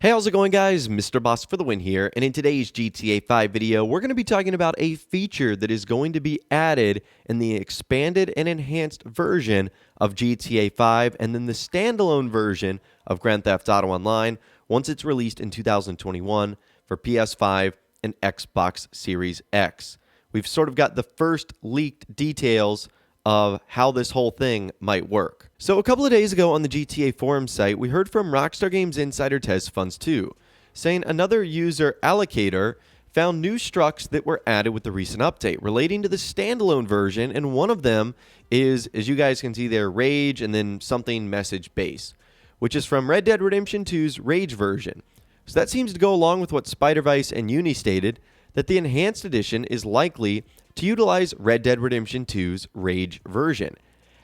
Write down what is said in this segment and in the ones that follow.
Hey, how's it going, guys? Mr. Boss for the win here, and in today's GTA 5 video, we're going to be talking about a feature that is going to be added in the expanded and enhanced version of GTA 5 and then the standalone version of Grand Theft Auto Online once it's released in 2021 for PS5 and Xbox Series X. We've sort of got the first leaked details of how this whole thing might work. So a couple of days ago on the GTA forum site, we heard from Rockstar Games insider TezFunds2, saying another user allocator found new structs that were added with the recent update relating to the standalone version, and one of them is, as you guys can see there, Rage and then something message base, which is from Red Dead Redemption 2's Rage version. So that seems to go along with what Spider-Vice and Uni stated, that the enhanced edition is likely to utilize Red Dead Redemption 2's Rage version.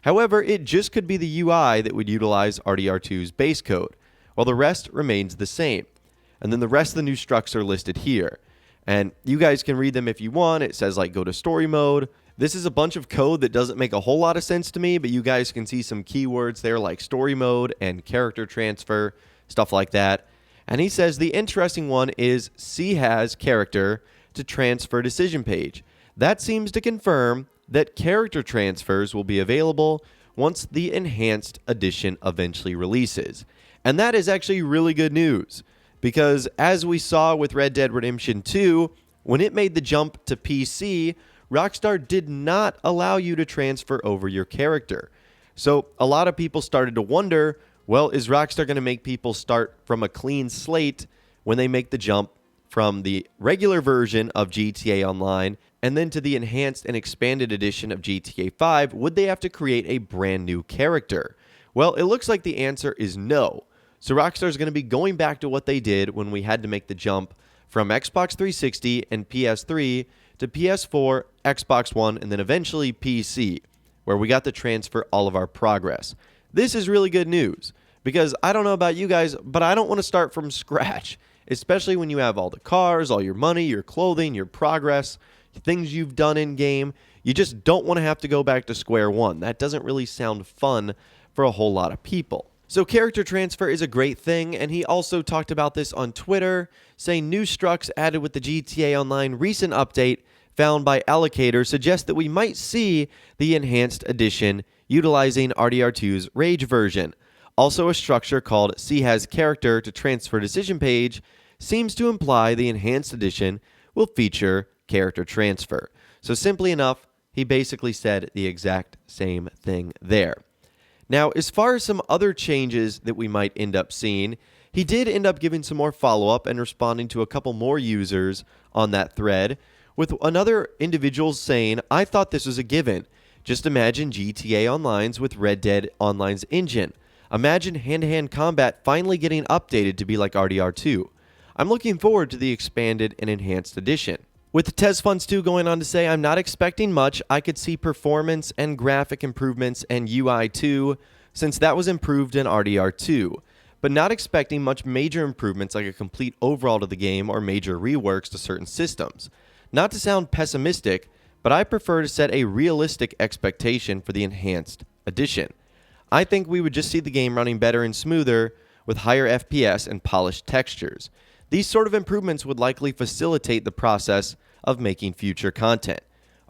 However, it just could be the UI that would utilize RDR2's base code, while the rest remains the same. And then the rest of the new structs are listed here. And you guys can read them if you want. It says like go to story mode. This is a bunch of code that doesn't make a whole lot of sense to me, but you guys can see some keywords there like story mode and character transfer, stuff like that. And he says the interesting one is C has character to transfer decision page. That seems to confirm that character transfers will be available once the enhanced edition eventually releases. And that is actually really good news, because as we saw with Red Dead Redemption 2, when it made the jump to PC, Rockstar did not allow you to transfer over your character. So a lot of people started to wonder, well, is Rockstar going to make people start from a clean slate when they make the jump from the regular version of GTA Online and then to the enhanced and expanded edition of GTA 5? Would they have to create a brand new character? Well, it looks like the answer is no. So Rockstar is going to be going back to what they did when we had to make the jump from Xbox 360 and PS3 to PS4, Xbox One, and then eventually PC, where we got to transfer all of our progress. This is really good news, because I don't know about you guys, but I don't want to start from scratch, especially when you have all the cars, all your money, your clothing, your progress, things you've done in game. You just don't want to have to go back to square one. That doesn't really sound fun for a whole lot of people. So character transfer is a great thing, and he also talked about this on Twitter, saying new structs added with the GTA Online recent update found by Allocator suggest that we might see the enhanced edition utilizing RDR2's Rage version. Also, a structure called C has character to transfer decision page seems to imply the enhanced edition will feature character transfer. So simply enough, he basically said the exact same thing there. Now, as far as some other changes that we might end up seeing, he did end up giving some more follow-up and responding to a couple more users on that thread, with another individual saying, I thought this was a given. Just imagine GTA Online's with Red Dead Online's engine. Imagine hand-to-hand combat finally getting updated to be like RDR2. I'm looking forward to the expanded and enhanced edition. With TezFunds2 going on to say, I'm not expecting much. I could see performance and graphic improvements and UI too, since that was improved in RDR2, but not expecting much major improvements like a complete overhaul to the game or major reworks to certain systems. Not to sound pessimistic, but I prefer to set a realistic expectation for the enhanced edition. I think we would just see the game running better and smoother with higher FPS and polished textures. These sort of improvements would likely facilitate the process of making future content.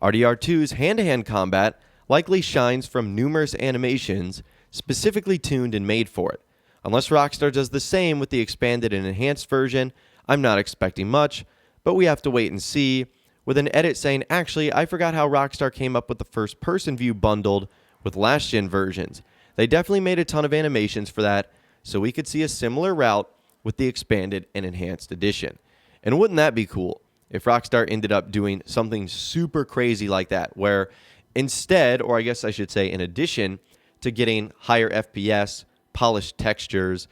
RDR2's hand-to-hand combat likely shines from numerous animations specifically tuned and made for it. Unless Rockstar does the same with the expanded and enhanced version, I'm not expecting much, but we have to wait and see, with an edit saying, actually, I forgot how Rockstar came up with the first-person view bundled with last-gen versions. They definitely made a ton of animations for that, so we could see a similar route with the expanded and enhanced edition. And wouldn't that be cool if Rockstar ended up doing something super crazy like that, where instead, or I guess I should say in addition to getting higher FPS, polished textures,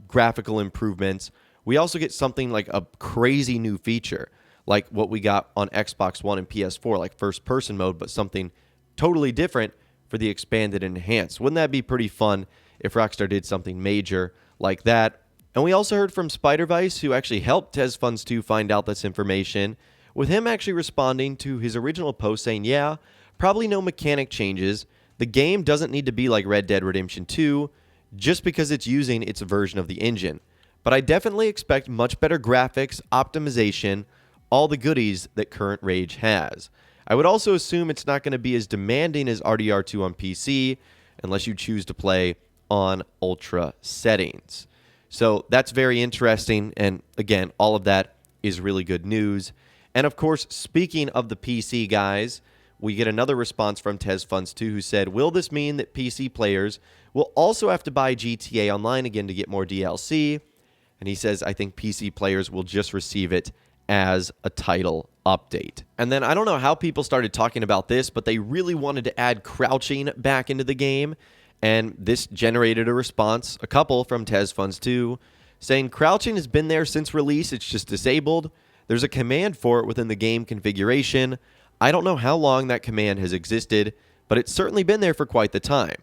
graphical improvements, we also get something like a crazy new feature, like what we got on Xbox One and PS4, like first-person mode, but something totally different for the expanded and enhanced. Wouldn't that be pretty fun if Rockstar did something major like that? And we also heard from Spider-Vice, who actually helped TezFunds2 find out this information, with him actually responding to his original post saying, yeah, probably no mechanic changes. The game doesn't need to be like Red Dead Redemption 2 just because it's using its version of the engine. but I definitely expect much better graphics, optimization, all the goodies that current Rage has. I would also assume it's not going to be as demanding as RDR2 on PC unless you choose to play on ultra settings. So that's very interesting, and again, all of that is really good news. And of course, speaking of the PC guys, we get another response from TezFunds2 who said, will this mean that PC players will also have to buy GTA Online again to get more DLC? And he says, I think PC players will just receive it as a title update. And then I don't know how people started talking about this, but they really wanted to add crouching back into the game. And this generated a response, a couple from TezFunds2, saying crouching has been there since release, it's just disabled. There's a command for it within the game configuration. I don't know how long that command has existed, but it's certainly been there for quite the time.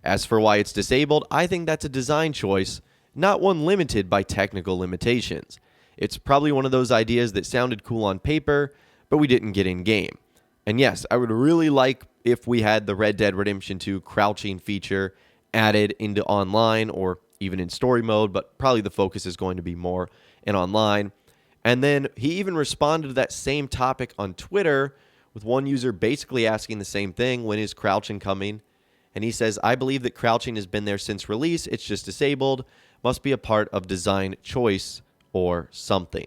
As for why it's disabled, I think that's a design choice, not one limited by technical limitations. It's probably one of those ideas that sounded cool on paper, but we didn't get in-game. And yes, I would really like if we had the Red Dead Redemption 2 crouching feature added into online or even in story mode, but probably the focus is going to be more in online. And then he even responded to that same topic on Twitter with one user basically asking the same thing, when is crouching coming? And he says, I believe that crouching has been there since release, it's just disabled, must be a part of design choice or something.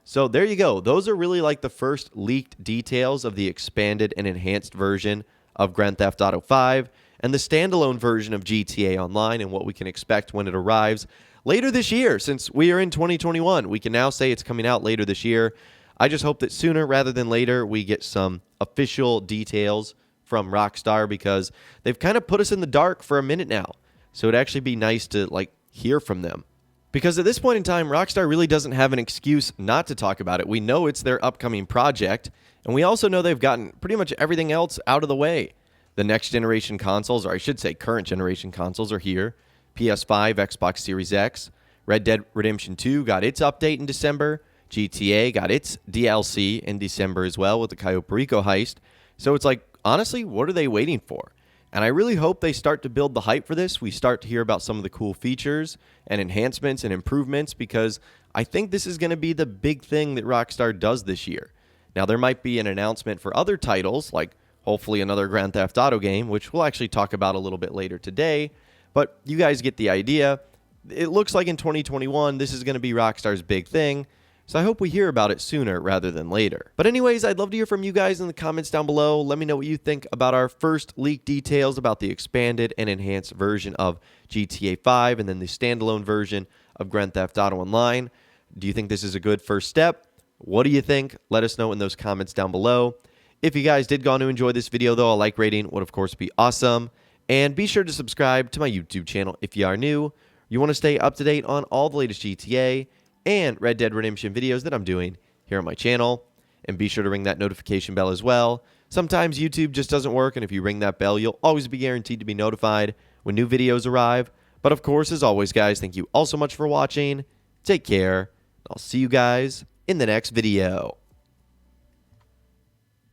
So there you go. Those are really like the first leaked details of the expanded and enhanced version of Grand Theft Auto 5 and the standalone version of GTA Online and what we can expect when it arrives later this year. Since we are in 2021, we can now say it's coming out later this year. I just hope that sooner rather than later we get some official details from Rockstar, because they've kind of put us in the dark for a minute now. So it'd actually be nice to hear from them. Because at this point in time, Rockstar really doesn't have an excuse not to talk about it. We know it's their upcoming project, and we also know they've gotten pretty much everything else out of the way. The next generation consoles, or I should say current generation consoles, are here. PS5, Xbox Series X. Red Dead Redemption 2 got its update in December. GTA got its DLC in December as well with the Cayo Perico heist. So it's like, honestly, what are they waiting for? And I really hope they start to build the hype for this. We start to hear about some of the cool features and enhancements and improvements, because I think this is going to be the big thing that Rockstar does this year. Now, there might be an announcement for other titles, like hopefully another Grand Theft Auto game, which we'll actually talk about a little bit later today. But you guys get the idea. It looks like in 2021, this is going to be Rockstar's big thing. So I hope we hear about it sooner rather than later. But anyways, I'd love to hear from you guys in the comments down below. Let me know what you think about our first leaked details about the expanded and enhanced version of GTA 5 and then the standalone version of Grand Theft Auto Online. Do you think this is a good first step? What do you think? Let us know in those comments down below. If you guys did go on to enjoy this video, though, a like rating would, of course, be awesome. And be sure to subscribe to my YouTube channel if you are new. You want to stay up to date on all the latest GTA and Red Dead Redemption videos that I'm doing here on my channel. And be sure to ring that notification bell as well. Sometimes YouTube just doesn't work, and if you ring that bell, you'll always be guaranteed to be notified when new videos arrive. But of course, as always, guys, thank you all so much for watching. Take care. I'll see you guys in the next video.